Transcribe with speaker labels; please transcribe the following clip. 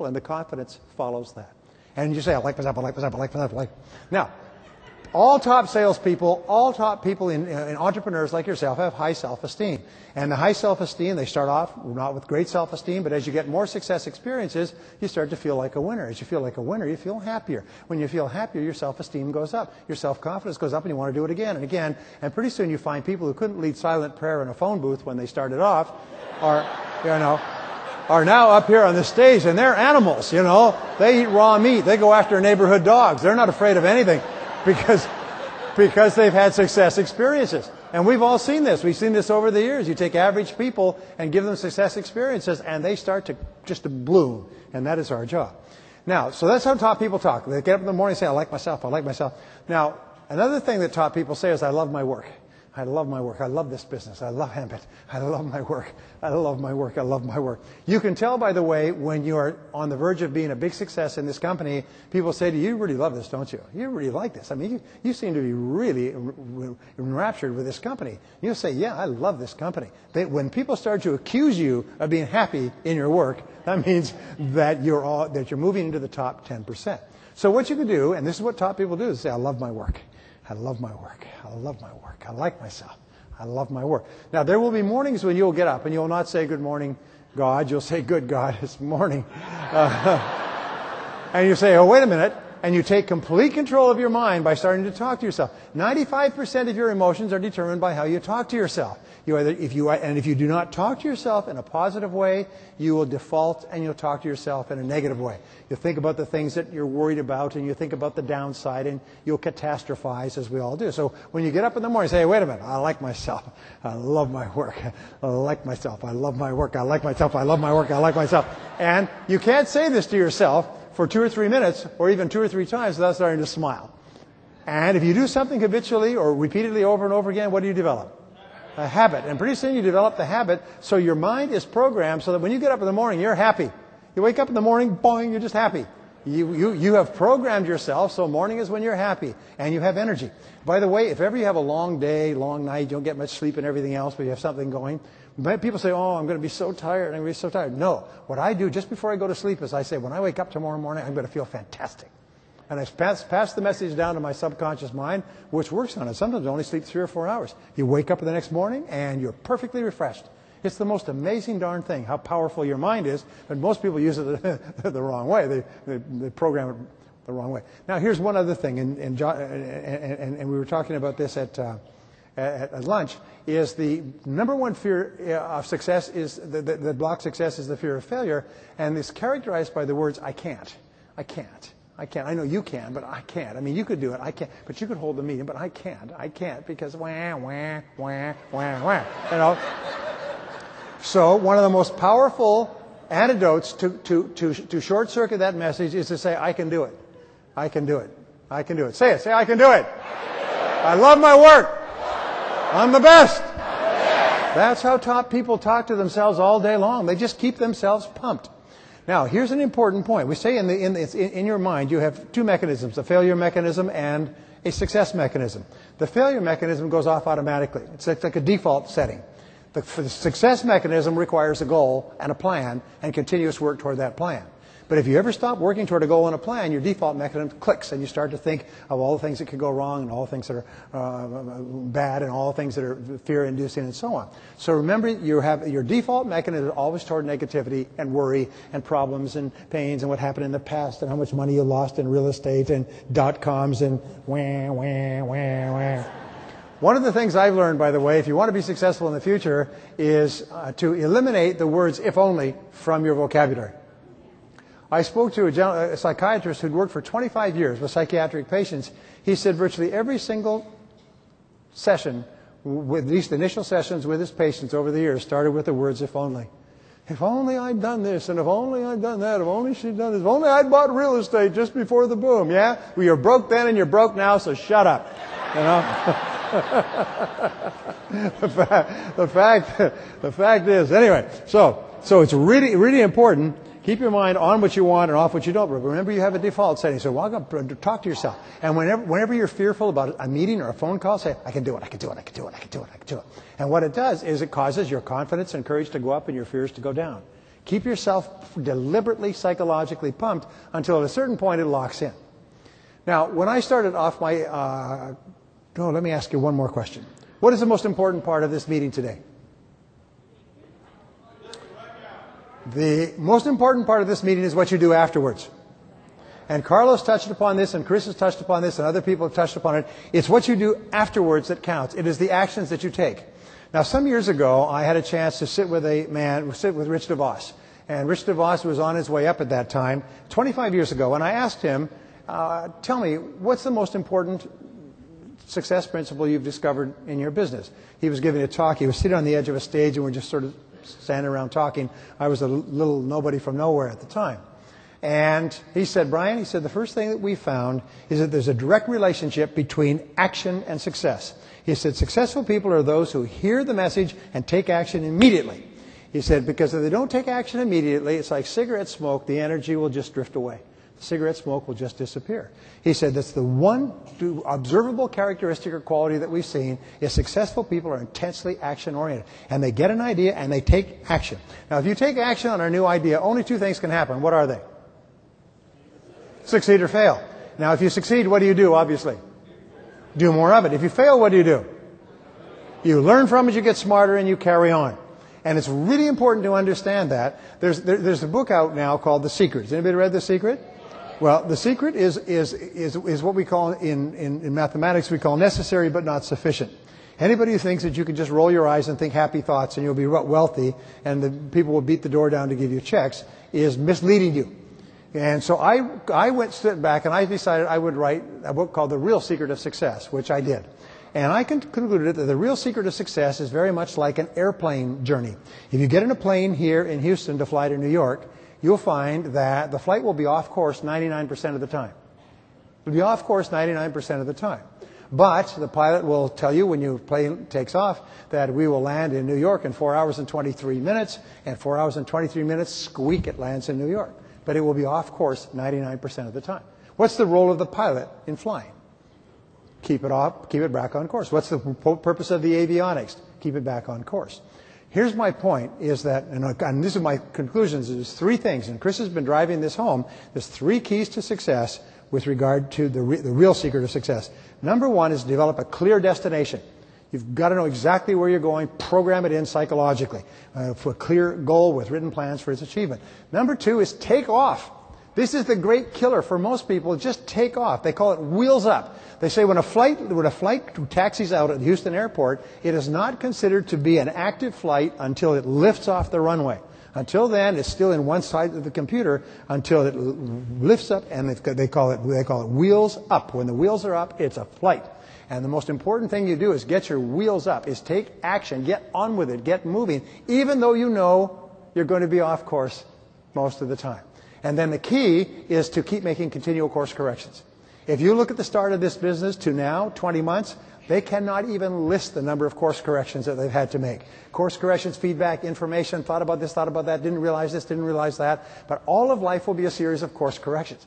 Speaker 1: and the confidence follows that. And you say, I like myself, I like myself, I like myself, I like. Now, all top salespeople, all top people in entrepreneurs like yourself have high self-esteem. And the high self-esteem, they start off not with great self-esteem, but as you get more success experiences, you start to feel like a winner. As you feel like a winner, you feel happier. When you feel happier, your self-esteem goes up. Your self-confidence goes up, and you want to do it again and again. And pretty soon you find people who couldn't lead silent prayer in a phone booth when they started off are now up here on the stage, and they're animals, They eat raw meat. They go after neighborhood dogs. They're not afraid of anything. Because they've had success experiences. And we've all seen this. We've seen this over the years. You take average people and give them success experiences, and they start to just to bloom. And that is our job. Now, so that's how top people talk. They get up in the morning and say, I like myself, I like myself. Now, another thing that top people say is, I love my work. I love my work. I love this business. I love Ambit. I love my work. I love my work. I love my work. You can tell, by the way, when you are on the verge of being a big success in this company, people say to you, you really love this, don't you? You really like this. I mean, you seem to be really enraptured with this company. You say, yeah, I love this company. When people start to accuse you of being happy in your work, that means that you're moving into the top 10%. So what you can do, and this is what top people do, is say, I love my work. I love my work. I love my work. I like myself. I love my work. Now, there will be mornings when you'll get up and you'll not say, good morning, God. You'll say, good God, it's morning. And you say, oh, wait a minute. And you take complete control of your mind by starting to talk to yourself. 95% of your emotions are determined by how you talk to yourself. If you do not talk to yourself in a positive way, you will default and you'll talk to yourself in a negative way. You'll think about the things that you're worried about, and you think about the downside, and you'll catastrophize, as we all do. So when you get up in the morning, say, hey, wait a minute, I like myself. I love my work. I like myself. I love my work. I like myself. I love my work. I like myself. And you can't say this to yourself for 2 or 3 minutes, or even 2 or 3 times, without starting to smile. And if you do something habitually or repeatedly over and over again, what do you develop? A habit. And pretty soon you develop the habit, so your mind is programmed so that when you get up in the morning, you're happy. You wake up in the morning, boing, you're just happy. You have programmed yourself, so morning is when you're happy and you have energy. By the way, if ever you have a long day, long night, you don't get much sleep and everything else, but you have something going, people say, oh, I'm going to be so tired, I'm going to be so tired. No. What I do just before I go to sleep is I say, when I wake up tomorrow morning, I'm going to feel fantastic. And I pass the message down to my subconscious mind, which works on it. Sometimes I only sleep 3 or 4 hours. You wake up the next morning and you're perfectly refreshed. It's the most amazing darn thing, how powerful your mind is, but most people use it the wrong way. They program it the wrong way. Now, here's one other thing, and we were talking about this at lunch, is the number one fear of success is, that blocks success is the fear of failure, and it's characterized by the words, I can't. I can't. I can't. I know you can, but I can't. I mean, you could do it. I can't. But you could hold the meeting, but I can't. I can't because wah, wah, wah, wah, wah. So one of the most powerful antidotes to short circuit that message is to say, I can do it. I can do it. I can do it. Say it. Say, I can do it. I love my work. I'm the best. That's how top people talk to themselves all day long. They just keep themselves pumped. Now, here's an important point. We say in your mind you have 2 mechanisms, a failure mechanism and a success mechanism. The failure mechanism goes off automatically. It's like a default setting. The success mechanism requires a goal and a plan and continuous work toward that plan. But if you ever stop working toward a goal and a plan, your default mechanism clicks and you start to think of all the things that could go wrong and all the things that are bad and all the things that are fear-inducing and so on. So remember, you have your default mechanism always toward negativity and worry and problems and pains and what happened in the past and how much money you lost in real estate and .coms and wah, wah, wah, wah. One of the things I've learned, by the way, if you want to be successful in the future, is to eliminate the words if only from your vocabulary. I spoke to a psychiatrist who'd worked for 25 years with psychiatric patients. He said virtually every single session, with these initial sessions with his patients over the years, started with the words if only. If only I'd done this, and if only I'd done that, if only she'd done this, if only I'd bought real estate just before the boom, yeah? Well, you're broke then and you're broke now, so shut up, you know? the fact is, anyway, so it's really, really important. Keep your mind on what you want and off what you don't. Remember, you have a default setting. So walk up and talk to yourself. And whenever you're fearful about a meeting or a phone call, say, I can do it, I can do it, I can do it, I can do it, I can do it. And what it does is it causes your confidence and courage to go up and your fears to go down. Keep yourself deliberately psychologically pumped until at a certain point it locks in. Now, when I started off my... let me ask you one more question. What is the most important part of this meeting today? The most important part of this meeting is what you do afterwards. And Carlos touched upon this, and Chris has touched upon this, and other people have touched upon it. It's what you do afterwards that counts. It is the actions that you take. Now, some years ago, I had a chance to sit with Rich DeVos. And Rich DeVos was on his way up at that time, 25 years ago. And I asked him, tell me, what's the most important success principle you've discovered in your business? He was giving a talk. He was sitting on the edge of a stage, and we're just sort of standing around talking. I was a little nobody from nowhere at the time. And he said, Brian, he said, the first thing that we found is that there's a direct relationship between action and success. He said, successful people are those who hear the message and take action immediately. He said, because if they don't take action immediately, it's like cigarette smoke, the energy will just drift away. Cigarette smoke will just disappear. He said that's the one observable characteristic or quality that we've seen is successful people are intensely action-oriented. And they get an idea and they take action. Now, if you take action on a new idea, only two things can happen. What are they? Succeed or fail. Now, if you succeed, what do you do, obviously? Do more of it. If you fail, what do? You learn from it, you get smarter, and you carry on. And it's really important to understand that. There's a book out now called The Secret. Has anybody read The Secret? Well, The Secret is what we call, in mathematics, we call necessary but not sufficient. Anybody who thinks that you can just roll your eyes and think happy thoughts and you'll be wealthy and the people will beat the door down to give you checks is misleading you. And so I stood back and I decided I would write a book called The Real Secret of Success, which I did. And I concluded that the real secret of success is very much like an airplane journey. If you get in a plane here in Houston to fly to New York, you'll find that the flight will be off course 99% of the time. It will be off course 99% of the time. But the pilot will tell you when your plane takes off that we will land in New York in 4 hours and 23 minutes, and 4 hours and 23 minutes, squeak, it lands in New York. But it will be off course 99% of the time. What's the role of the pilot in flying? Keep it back on course. What's the purpose of the avionics? Keep it back on course. Here's my point, is that, and these are my conclusions, there's three things, and Chris has been driving this home, there's three keys to success with regard to the real secret of success. Number one is develop a clear destination. You've got to know exactly where you're going, program it in psychologically, for a clear goal with written plans for its achievement. Number two is take off. This is the great killer for most people, just take off. They call it wheels up. They say when a flight taxis out at Houston Airport, it is not considered to be an active flight until it lifts off the runway. Until then, it's still in one side of the computer until it lifts up, and they call it wheels up. When the wheels are up, it's a flight. And the most important thing you do is get your wheels up, is take action, get on with it, get moving, even though you know you're going to be off course most of the time. And then the key is to keep making continual course corrections. If you look at the start of this business to now, 20 months, they cannot even list the number of course corrections that they've had to make. Course corrections, feedback, information, thought about this, thought about that, didn't realize this, didn't realize that. But all of life will be a series of course corrections.